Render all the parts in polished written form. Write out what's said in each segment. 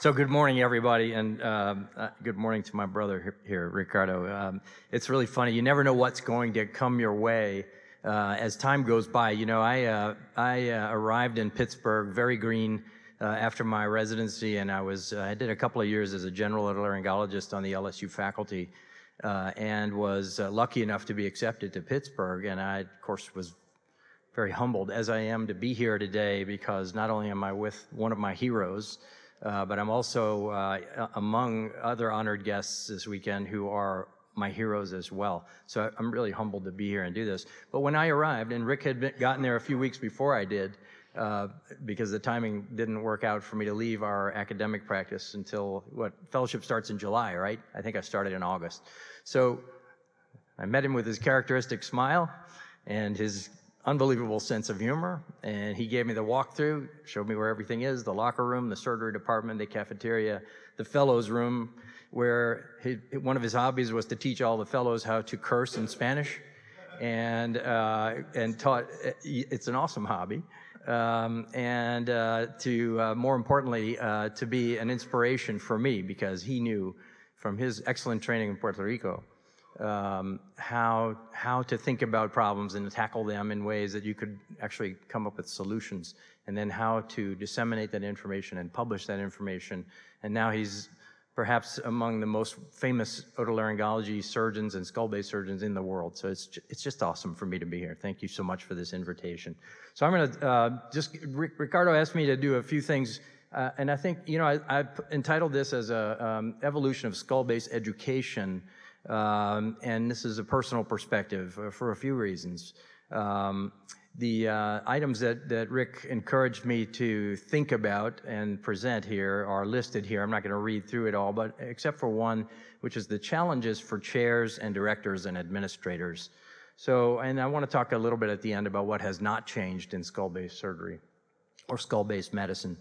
So good morning, everybody, and good morning to my brother here, Ricardo. It's really funny. You never know what's going to come your way as time goes by. You know, I arrived in Pittsburgh very green after my residency, and I did a couple of years as a general otolaryngologist on the LSU faculty, and was lucky enough to be accepted to Pittsburgh. And I, of course, was very humbled, as I am, to be here today, because not only am I with one of my heroes, but I'm also among other honored guests this weekend who are my heroes as well. So I'm really humbled to be here and do this. But when I arrived, and Rick had gotten there a few weeks before I did, because the timing didn't work out for me to leave our academic practice until, fellowship starts in July, right? I think I started in August. So I met him with his characteristic smile and his unbelievable sense of humor, and he gave me the walkthrough, showed me where everything is, the locker room, the surgery department, the cafeteria, the fellows room, where one of his hobbies was to teach all the fellows how to curse in Spanish, and taught, it's an awesome hobby, and more importantly, to be an inspiration for me, because he knew from his excellent training in Puerto Rico how to think about problems and to tackle them in ways that you could actually come up with solutions, and then how to disseminate that information and publish that information. And now he's perhaps among the most famous otolaryngology surgeons and skull base surgeons in the world. So it's just awesome for me to be here. Thank you so much for this invitation. So I'm going to Ricardo asked me to do a few things, and I think, you know, I entitled this as a evolution of skull base education. And this is a personal perspective for a few reasons. The items that Rick encouraged me to think about and present here are listed here. I'm not going to read through it all, but except for one, which is the challenges for chairs and directors and administrators. So, and I want to talk a little bit at the end about what has not changed in skull-based surgery or skull-based medicine.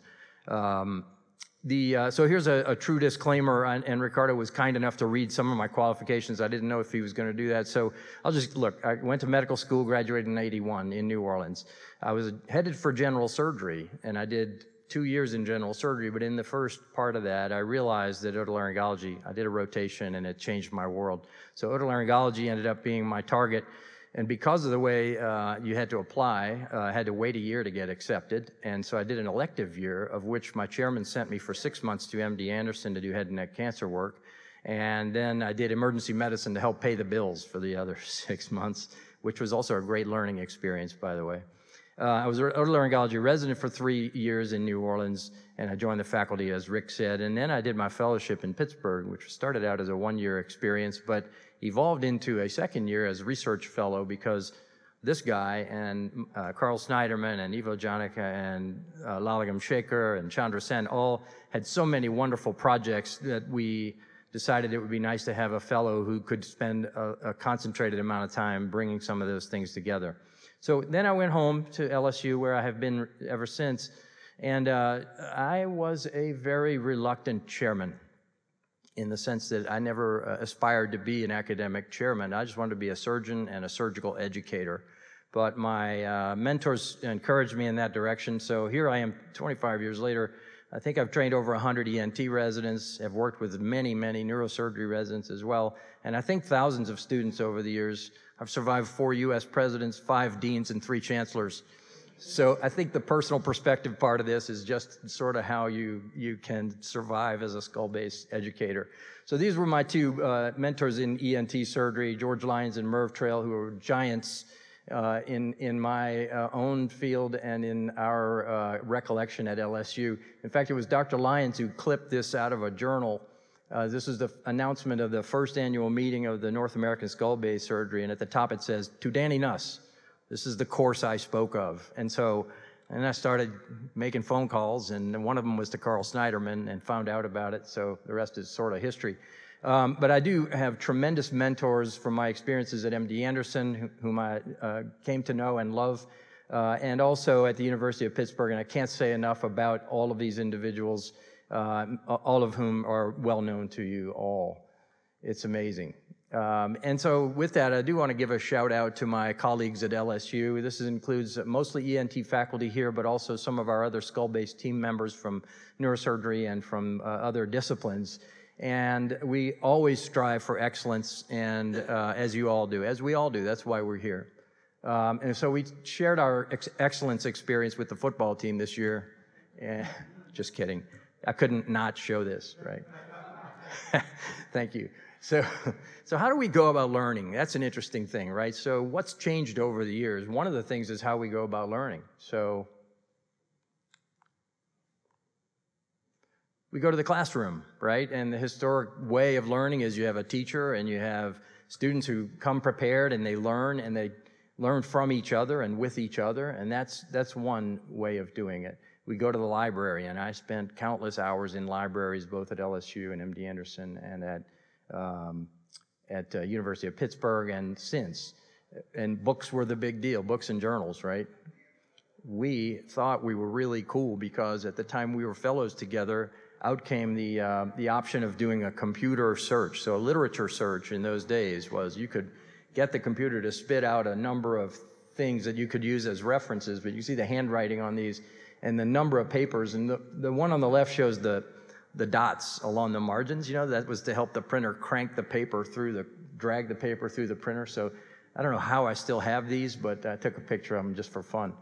So here's a true disclaimer, and Ricardo was kind enough to read some of my qualifications. I didn't know if he was going to do that, so I'll just, look, I went to medical school, graduated in '81 in New Orleans. I was headed for general surgery, and I did 2 years in general surgery, but in the first part of that, I realized that otolaryngology, I did a rotation, and it changed my world. So otolaryngology ended up being my target. And because of the way you had to apply, I had to wait a year to get accepted. And so I did an elective year, of which my chairman sent me for 6 months to MD Anderson to do head and neck cancer work. And then I did emergency medicine to help pay the bills for the other 6 months, which was also a great learning experience, by the way. I was an otolaryngology resident for 3 years in New Orleans, and I joined the faculty, as Rick said. And then I did my fellowship in Pittsburgh, which started out as a one-year experience, but evolved into a second year as research fellow, because this guy and Carl Snyderman and Ivo Janica and Lalagam Shekhar and Chandra Sen all had so many wonderful projects that we decided it would be nice to have a fellow who could spend a concentrated amount of time bringing some of those things together. So then I went home to LSU, where I have been ever since, and I was a very reluctant chairman, in the sense that I never aspired to be an academic chairman. I just wanted to be a surgeon and a surgical educator. But my mentors encouraged me in that direction. So here I am 25 years later. I think I've trained over 100 ENT residents, have worked with many, many neurosurgery residents as well, and I think thousands of students over the years. I've survived 4 US presidents, 5 deans, and 3 chancellors. So I think the personal perspective part of this is just sort of how you can survive as a skull-based educator. So these were my two mentors in ENT surgery, George Lyons and Merv Trail, who were giants in my own field and in our recollection at LSU. In fact, it was Dr. Lyons who clipped this out of a journal. This is the announcement of the first annual meeting of the North American Skull-Based Surgery, and at the top it says, "To W Nuss. This is the course I spoke of." And I started making phone calls, and one of them was to Carl Snyderman, and found out about it, so the rest is sort of history. But I do have tremendous mentors from my experiences at MD Anderson, whom I came to know and love, and also at the University of Pittsburgh, and I can't say enough about all of these individuals, all of whom are well known to you all. It's amazing. And so with that, I do want to give a shout out to my colleagues at LSU. This includes mostly ENT faculty here, but also some of our other skull-based team members from neurosurgery and from other disciplines. And we always strive for excellence, and as you all do, as we all do, that's why we're here. And so we shared our excellence experience with the football team this year. Just kidding. I couldn't not show this, right? Thank you. So how do we go about learning? That's an interesting thing, right? So what's changed over the years? One of the things is how we go about learning. So we go to the classroom, right? And the historic way of learning is you have a teacher and you have students who come prepared and they learn from each other and with each other, and that's one way of doing it. We go to the library, and I spent countless hours in libraries, both at LSU and MD Anderson and at University of Pittsburgh and since. And books were the big deal, books and journals, right? We thought we were really cool because at the time we were fellows together, out came the option of doing a computer search. So a literature search in those days was you could get the computer to spit out a number of things that you could use as references, but you see the handwriting on these and the number of papers, and the one on the left shows the dots along the margins. You know, that was to help the printer crank the paper drag the paper through the printer. So I don't know how I still have these, but I took a picture of them just for fun.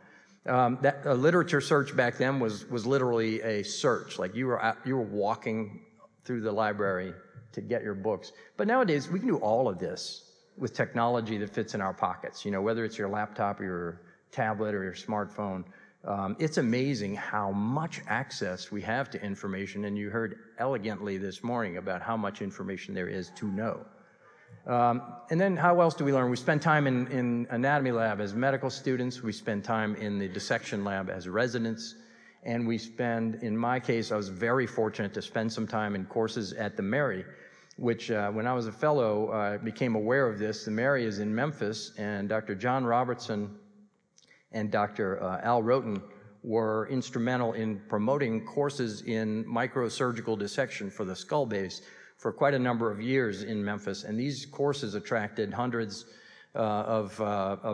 A literature search back then was literally a search. Like you were walking through the library to get your books. But nowadays we can do all of this with technology that fits in our pockets. You know, whether it's your laptop or your tablet or your smartphone. It's amazing how much access we have to information, and you heard elegantly this morning about how much information there is to know. And then how else do we learn? We spend time in anatomy lab as medical students, we spend time in the dissection lab as residents, and we spend, in my case, I was very fortunate to spend some time in courses at the Mary, which when I was a fellow, I became aware of this. The Mary is in Memphis, and Dr. John Robertson and Dr. Al Roten were instrumental in promoting courses in microsurgical dissection for the skull base for quite a number of years in Memphis. And these courses attracted hundreds of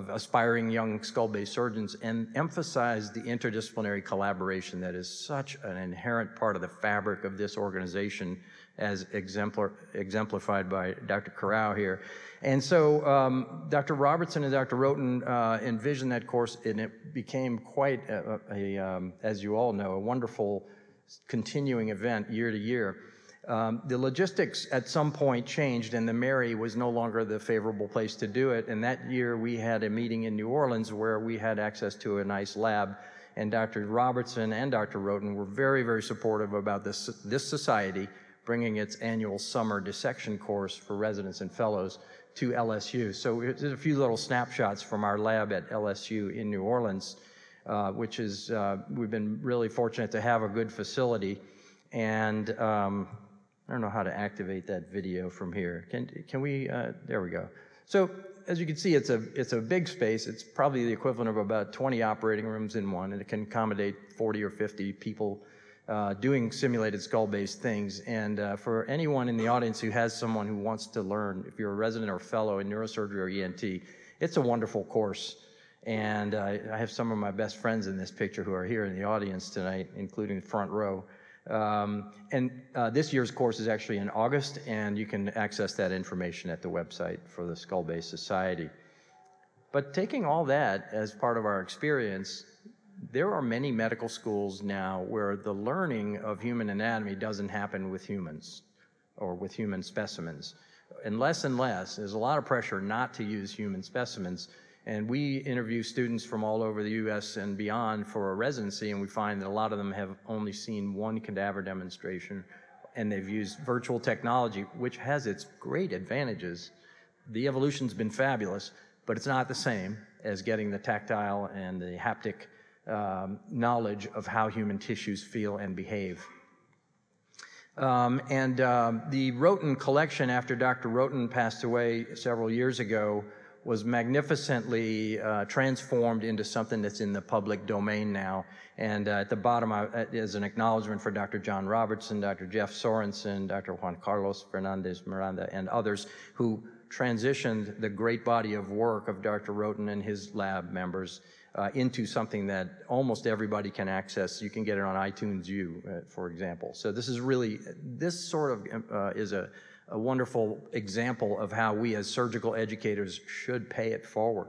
aspiring young skull base surgeons and emphasized the interdisciplinary collaboration that is such an inherent part of the fabric of this organization, as exemplified by Dr. Corral here. And so Dr. Robertson and Dr. Roten envisioned that course, and it became quite as you all know, a wonderful continuing event year to year. The logistics at some point changed, and the Mary was no longer the favorable place to do it. And that year we had a meeting in New Orleans where we had access to a nice lab, and Dr. Robertson and Dr. Roten were very, very supportive about this society bringing its annual summer dissection course for residents and fellows to LSU. So there's a few little snapshots from our lab at LSU in New Orleans, which is, we've been really fortunate to have a good facility. And I don't know how to activate that video from here. Can we, there we go. So as you can see, it's a big space. It's probably the equivalent of about 20 operating rooms in one, and it can accommodate 40 or 50 people doing simulated skull-based things. And for anyone in the audience who has someone who wants to learn, if you're a resident or fellow in neurosurgery or ENT, it's a wonderful course. And I have some of my best friends in this picture who are here in the audience tonight, including the front row. This year's course is actually in August, and you can access that information at the website for the Skull Base Society. But taking all that as part of our experience, there are many medical schools now where the learning of human anatomy doesn't happen with humans or with human specimens. And less, there's a lot of pressure not to use human specimens. And we interview students from all over the US and beyond for a residency, and we find that a lot of them have only seen one cadaver demonstration, and they've used virtual technology, which has its great advantages. The evolution's been fabulous, but it's not the same as getting the tactile and the haptic knowledge of how human tissues feel and behave. The Roten collection, after Dr. Roten passed away several years ago, was magnificently transformed into something that's in the public domain now. And at the bottom is an acknowledgement for Dr. John Robertson, Dr. Jeff Sorensen, Dr. Juan Carlos Fernandez Miranda, and others who transitioned the great body of work of Dr. Roten and his lab members into something that almost everybody can access. You can get it on iTunes U, for example. So this is really, this sort of is a wonderful example of how we as surgical educators should pay it forward.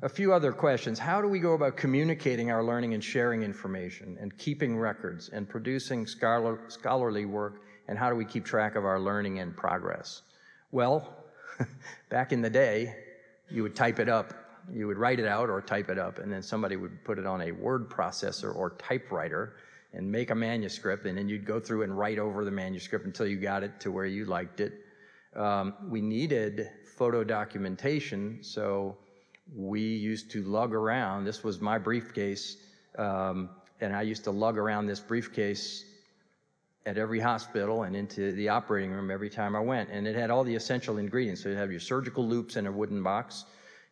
A few other questions. How do we go about communicating our learning and sharing information and keeping records and producing scholarly work, and how do we keep track of our learning and progress? Well, back in the day, you would type it up. You would write it out or type it up, and then somebody would put it on a word processor or typewriter and make a manuscript, and then you'd go through and write over the manuscript until you got it to where you liked it. We needed photo documentation, so we used to lug around. This was my briefcase, and I used to lug around this briefcase at every hospital and into the operating room every time I went, and it had all the essential ingredients. So you'd have your surgical loops in a wooden box,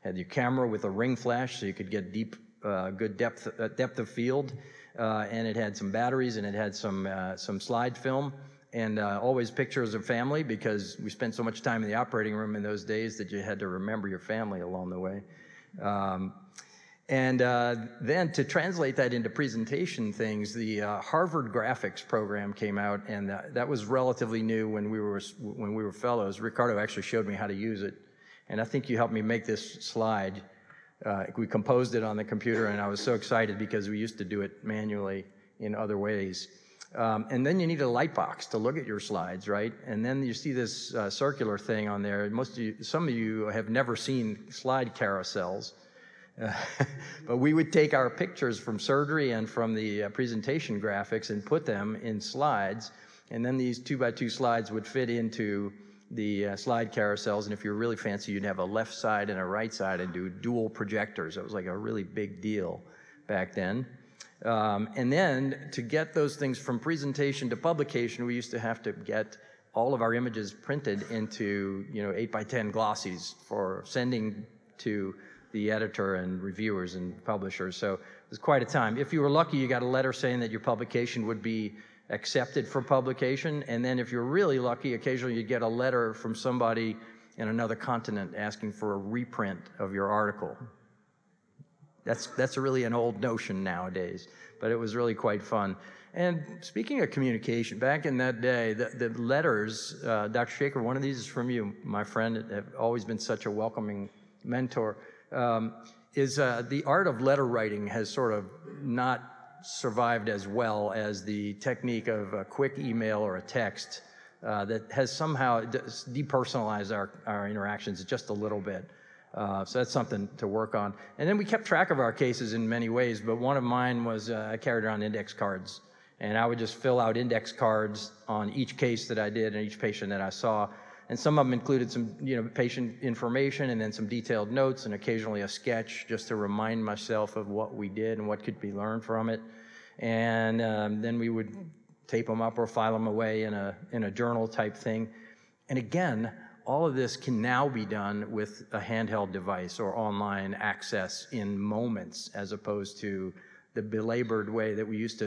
had your camera with a ring flash so you could get deep, good depth of field, and it had some batteries, and it had some slide film, and always pictures of family, because we spent so much time in the operating room in those days that you had to remember your family along the way. Then to translate that into presentation things, the Harvard graphics program came out, and that was relatively new when we were fellows. Ricardo actually showed me how to use it, and I think you helped me make this slide. We composed it on the computer, and I was so excited because we used to do it manually in other ways. And then you need a light box to look at your slides, right? And then you see this circular thing on there. Some of you have never seen slide carousels. But we would take our pictures from surgery and from the presentation graphics and put them in slides, and then these 2x2 slides would fit into the slide carousels, and if you're really fancy, you'd have a left side and a right side and do dual projectors. It was like a really big deal back then. And then to get those things from presentation to publication, we used to have to get all of our images printed into 8x10 glossies for sending to the editor and reviewers and publishers. So it was quite a time. If you were lucky, you got a letter saying that your publication would be accepted for publication. And then if you're really lucky, occasionally you'd get a letter from somebody in another continent asking for a reprint of your article. That's really an old notion nowadays, but it was really quite fun. And speaking of communication, back in that day, the letters, Dr. Shaker, one of these is from you, my friend, have always been such a welcoming mentor. The art of letter writing has sort of not survived as well as the technique of a quick email or a text that has somehow depersonalized our interactions just a little bit. So that's something to work on. And then we kept track of our cases in many ways, but one of mine was I carried around index cards, and I would just fill out index cards on each case that I did and each patient that I saw. And some of them included some, patient information, and then some detailed notes, and occasionally a sketch just to remind myself of what we did and what could be learned from it. And then we would tape them up or file them away in a journal type thing. And again, all of this can now be done with a handheld device or online access in moments, as opposed to the belabored way that we used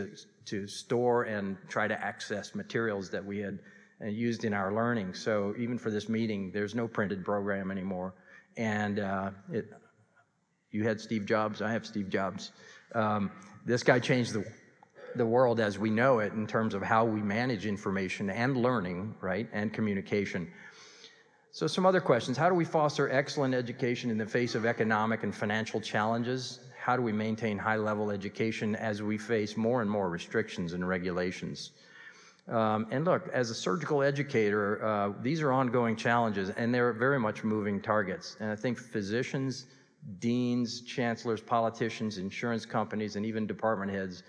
to store and try to access materials that we had used in our learning. So even for this meeting, there's no printed program anymore. And you had Steve Jobs, I have Steve Jobs. This guy changed the world as we know it in terms of how we manage information and learning, right, and communication. So some other questions. How do we foster excellent education in the face of economic and financial challenges? How do we maintain high-level education as we face more and more restrictions and regulations? And look, as a surgical educator, these are ongoing challenges, and they're very much moving targets. And I think physicians, deans, chancellors, politicians, insurance companies, and even department heads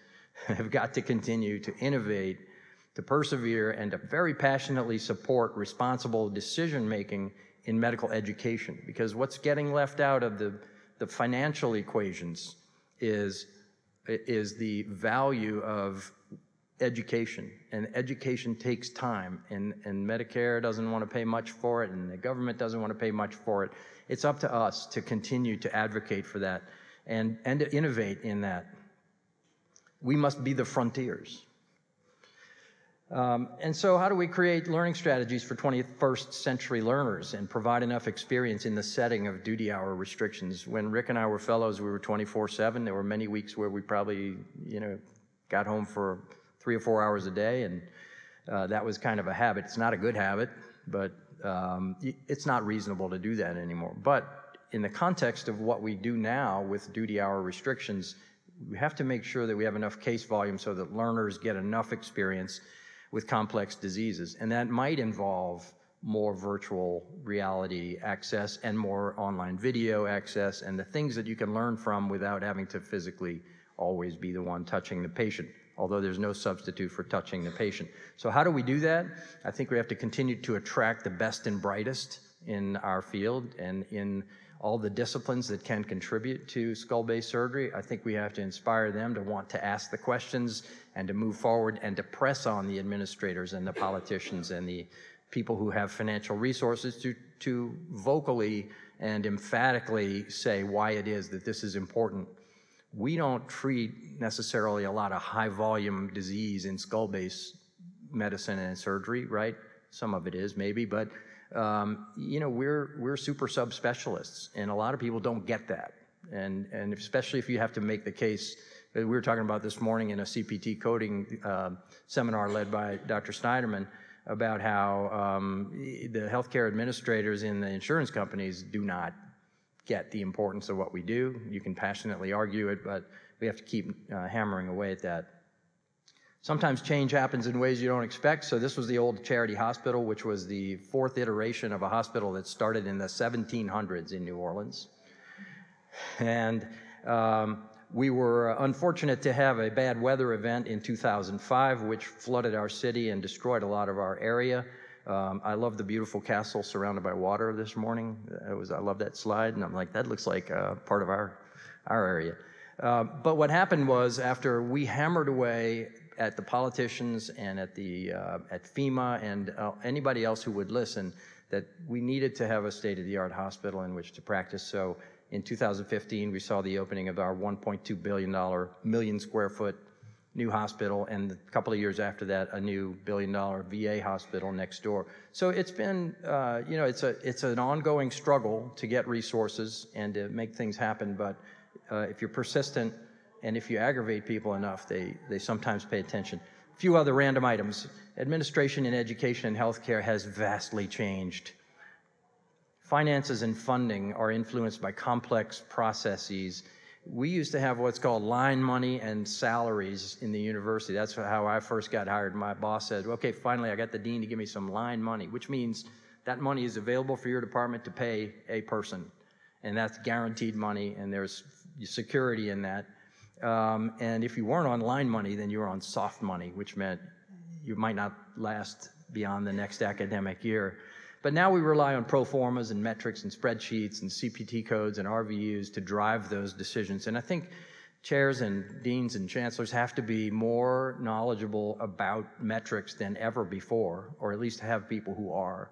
have got to continue to innovate, to persevere, and to very passionately support responsible decision-making in medical education. Because what's getting left out of the financial equations is the value of education, and education takes time, and Medicare doesn't want to pay much for it, and the government doesn't want to pay much for it. It's up to us to continue to advocate for that and to innovate in that. We must be the frontiers. And so how do we create learning strategies for 21st century learners and provide enough experience in the setting of duty hour restrictions? When Rick and I were fellows, we were 24/7. There were many weeks where we probably, got home for 3 or 4 hours a day, and that was kind of a habit. It's not a good habit, but it's not reasonable to do that anymore. But in the context of what we do now with duty hour restrictions, we have to make sure that we have enough case volume so that learners get enough experience with complex diseases. And that might involve more virtual reality access and more online video access and the things that you can learn from without having to physically always be the one touching the patient, although there's no substitute for touching the patient. So how do we do that? I think we have to continue to attract the best and brightest in our field and in all the disciplines that can contribute to skull-base surgery. I think we have to inspire them to want to ask the questions and to move forward and to press on the administrators and the politicians and the people who have financial resources to vocally and emphatically say why it is that this is important. We don't treat necessarily a lot of high-volume disease in skull-base medicine and surgery, right? Some of it is maybe, but we're super subspecialists, and a lot of people don't get that. And especially if you have to make the case, we were talking about this morning in a CPT coding seminar led by Dr. Snyderman about how the healthcare administrators in the insurance companies do not get the importance of what we do. You can passionately argue it, but we have to keep hammering away at that. Sometimes change happens in ways you don't expect. So this was the old Charity Hospital, which was the 4th iteration of a hospital that started in the 1700s in New Orleans. And we were unfortunate to have a bad weather event in 2005, which flooded our city and destroyed a lot of our area. I love the beautiful castle surrounded by water this morning. I love that slide, and I'm like, that looks like part of our area. But what happened was, after we hammered away at the politicians and at FEMA and anybody else who would listen, that we needed to have a state-of-the-art hospital in which to practice. So in 2015, we saw the opening of our $1.2 billion, million square foot new hospital, and a couple of years after that, a new $1 billion VA hospital next door. So it's been, it's an ongoing struggle to get resources and to make things happen, but if you're persistent and if you aggravate people enough, they sometimes pay attention. A few other random items. Administration in education and healthcare has vastly changed. Finances and funding are influenced by complex processes. We used to have what's called line money and salaries in the university. That's how I first got hired. My boss said, okay, finally I got the dean to give me some line money, which means that money is available for your department to pay a person. And that's guaranteed money, and there's security in that. And if you weren't on line money, then you were on soft money, which meant you might not last beyond the next academic year. But now we rely on pro formas and metrics and spreadsheets and CPT codes and RVUs to drive those decisions. And I think chairs and deans and chancellors have to be more knowledgeable about metrics than ever before, or at least have people who are.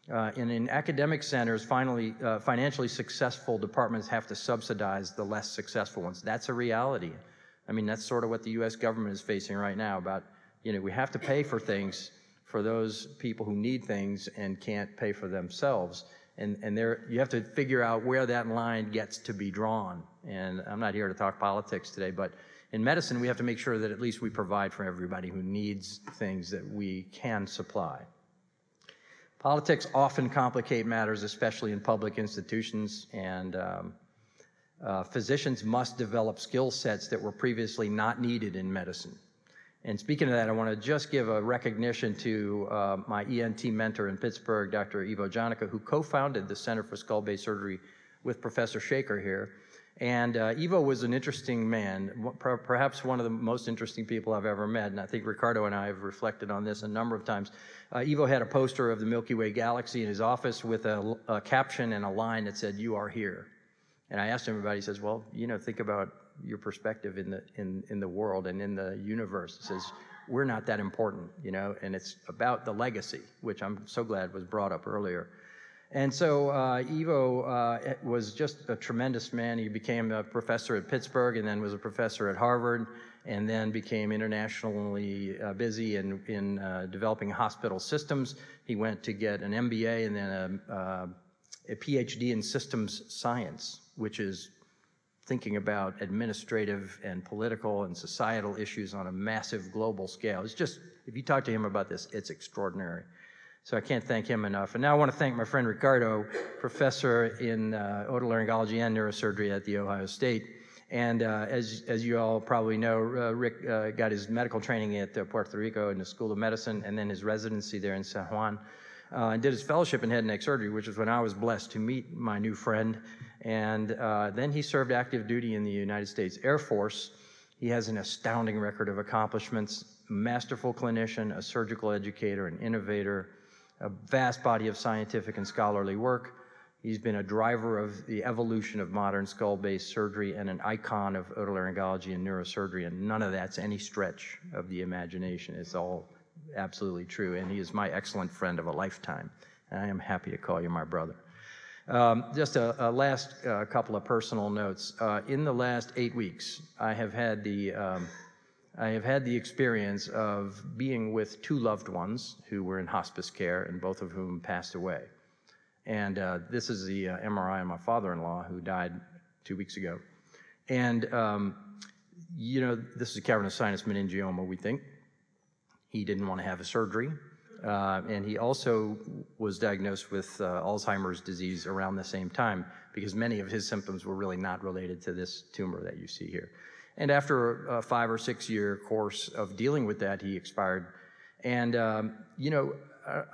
And in academic centers, financially successful departments have to subsidize the less successful ones. That's a reality. I mean, that's sort of what the U.S. government is facing right now about, we have to pay for things for those people who need things and can't pay for themselves. And you have to figure out where that line gets to be drawn. And I'm not here to talk politics today, but in medicine, we have to make sure that at least we provide for everybody who needs things that we can supply. Politics often complicate matters, especially in public institutions, and physicians must develop skill sets that were previously not needed in medicine. And speaking of that, I want to just give a recognition to my ENT mentor in Pittsburgh, Dr. Ivo Janica, who co-founded the Center for Skull-Base Surgery with Professor Shaker here. And Ivo was an interesting man, perhaps one of the most interesting people I've ever met, and I think Ricardo and I have reflected on this a number of times. Ivo had a poster of the Milky Way galaxy in his office with a caption and a line that said, "You are here." And I asked him about it. He says, well, think about your perspective in the world and in the universe. He says, we're not that important, and it's about the legacy, which I'm so glad was brought up earlier. And so Ivo was just a tremendous man. He became a professor at Pittsburgh and then was a professor at Harvard, and then became internationally busy in developing hospital systems. He went to get an MBA and then a PhD in systems science, which is thinking about administrative and political and societal issues on a massive global scale. It's just, if you talk to him about this, it's extraordinary. So I can't thank him enough. And now I want to thank my friend Ricardo, professor in otolaryngology and neurosurgery at The Ohio State. And as you all probably know, Rick got his medical training at Puerto Rico in the School of Medicine, and then his residency there in San Juan, and did his fellowship in head and neck surgery, which is when I was blessed to meet my new friend. And then he served active duty in the United States Air Force. He has an astounding record of accomplishments, masterful clinician, a surgical educator, an innovator, a vast body of scientific and scholarly work. He's been a driver of the evolution of modern skull-based surgery and an icon of otolaryngology and neurosurgery, and none of that's any stretch of the imagination. It's all absolutely true, and he is my excellent friend of a lifetime, and I am happy to call you my brother. Just a last couple of personal notes. In the last 8 weeks, I have had the experience of being with two loved ones who were in hospice care, and both of whom passed away. And this is the MRI of my father-in-law, who died 2 weeks ago. And, you know, this is a cavernous sinus meningioma, we think. He didn't want to have a surgery. And he also was diagnosed with Alzheimer's disease around the same time, because many of his symptoms were really not related to this tumor that you see here. And after a 5 or 6 year course of dealing with that, he expired. And, you know,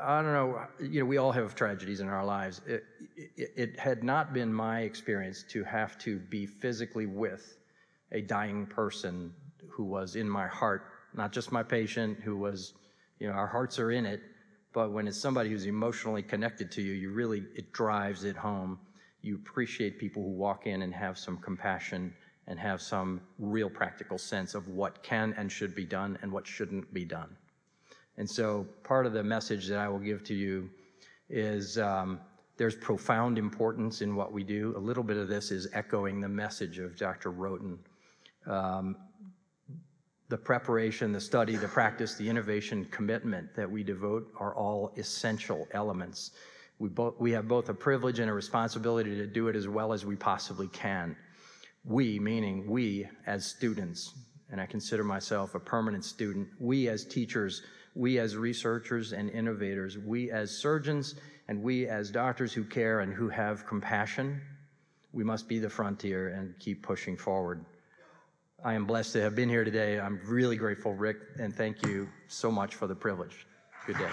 I don't know, you know, we all have tragedies in our lives. It had not been my experience to have to be physically with a dying person who was in my heart, not just my patient who was, you know, our hearts are in it, but when it's somebody who's emotionally connected to you, you really, it drives it home. You appreciate people who walk in and have some compassion and have some real practical sense of what can and should be done and what shouldn't be done. And so part of the message that I will give to you is there's profound importance in what we do. A little bit of this is echoing the message of Dr. Roten. The preparation, the study, the practice, the innovation, commitment that we devote are all essential elements. We have both a privilege and a responsibility to do it as well as we possibly can. We, meaning we as students, and I consider myself a permanent student, we as teachers, we as researchers and innovators, we as surgeons, and we as doctors who care and who have compassion, we must be the frontier and keep pushing forward. I am blessed to have been here today. I'm really grateful, Rick, and thank you so much for the privilege. Good day.